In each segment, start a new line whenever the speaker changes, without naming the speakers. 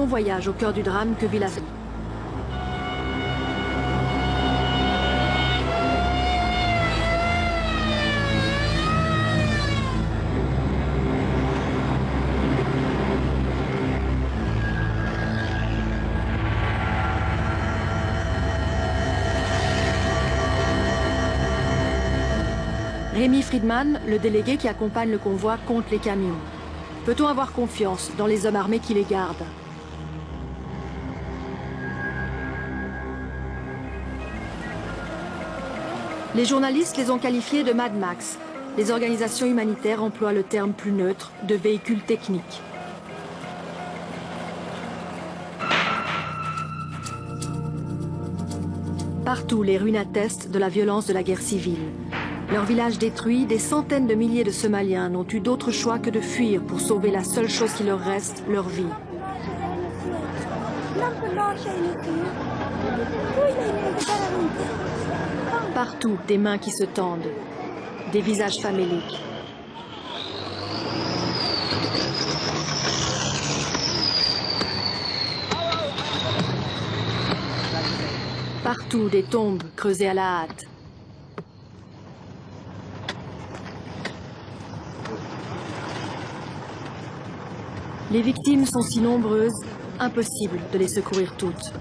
long voyage au cœur du drame que vit la... Rémi Friedman, le délégué qui accompagne le convoi, compte les camions. Peut-on avoir confiance dans les hommes armés qui les gardent? Les journalistes les ont qualifiés de Mad Max. Les organisations humanitaires emploient le terme plus neutre de véhicules techniques. Partout, les ruines attestent de la violence de la guerre civile. Leur village détruit, des centaines de milliers de Somaliens n'ont eu d'autre choix que de fuir pour sauver la seule chose qui leur reste, leur vie. Partout, des mains qui se tendent, des visages faméliques. Partout, des tombes creusées à la hâte. Les victimes sont si nombreuses, impossible de les secourir toutes.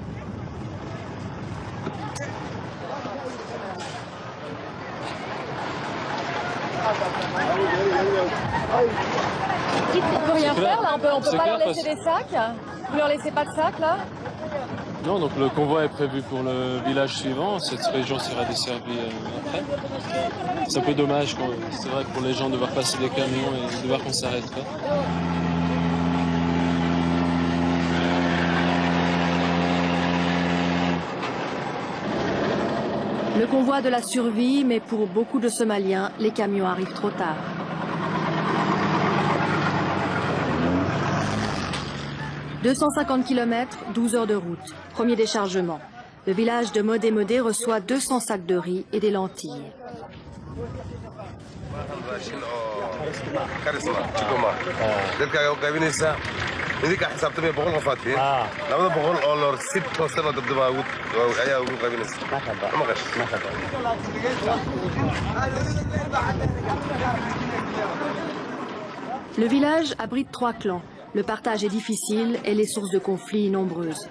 On peut rien faire là, on peut pas leur laisser des sacs. Vous leur laissez pas de sacs là?
Non, donc le convoi est prévu pour le village suivant. Cette région sera desservie après. C'est un peu dommage, c'est vrai, pour les gens de voir passer des camions et de voir qu'on s'arrête pas.
Le convoi de la survie, mais pour beaucoup de Somaliens, les camions arrivent trop tard. « 250 km, 12 heures de route. Premier déchargement. Le village de Modé Modé reçoit 200 sacs de riz et des lentilles. Le village abrite 3 clans. Le partage est difficile et les sources de conflits nombreuses.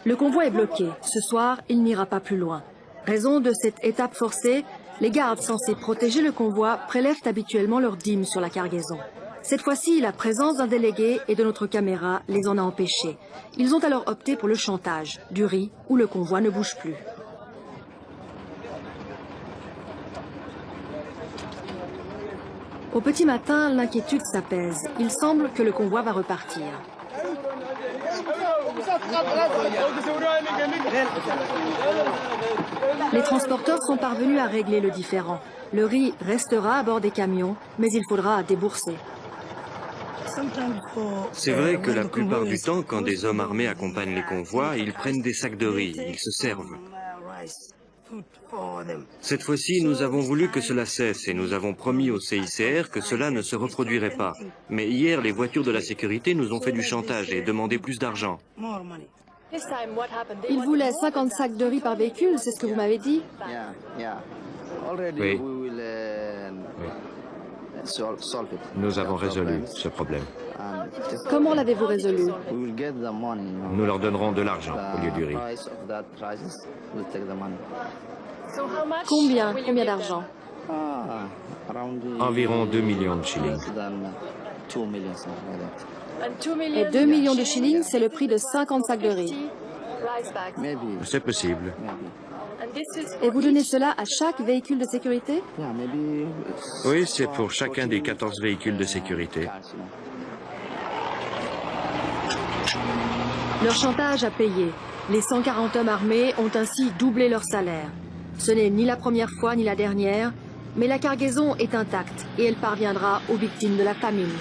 Le convoi est bloqué. Ce soir, il n'ira pas plus loin. Raison de cette étape forcée, les gardes censés protéger le convoi prélèvent habituellement leurs dîmes sur la cargaison. Cette fois-ci, la présence d'un délégué et de notre caméra les en a empêchés. Ils ont alors opté pour le chantage, du riz où le convoi ne bouge plus. Au petit matin, l'inquiétude s'apaise. Il semble que le convoi va repartir. Les transporteurs sont parvenus à régler le différend. Le riz restera à bord des camions, mais il faudra débourser.
C'est vrai que la plupart du temps, quand des hommes armés accompagnent les convois, ils prennent des sacs de riz, ils se servent. Cette fois-ci, nous avons voulu que cela cesse et nous avons promis au CICR que cela ne se reproduirait pas. Mais hier, les voitures de la sécurité nous ont fait du chantage et demandé plus d'argent.
Ils voulaient 50 sacs de riz par véhicule, c'est ce que vous m'avez dit?
Oui. Nous avons résolu ce problème.
Comment l'avez-vous résolu?
Nous leur donnerons de l'argent au lieu du riz.
Combien d'argent?
Environ 2 millions de shillings.
Et 2 millions de shillings, c'est le prix de 50 sacs de riz.
C'est possible.
Et vous donnez cela à chaque véhicule de sécurité?
Oui, c'est pour chacun des 14 véhicules de sécurité.
Leur chantage a payé. Les 140 hommes armés ont ainsi doublé leur salaire. Ce n'est ni la première fois ni la dernière, mais la cargaison est intacte et elle parviendra aux victimes de la famine.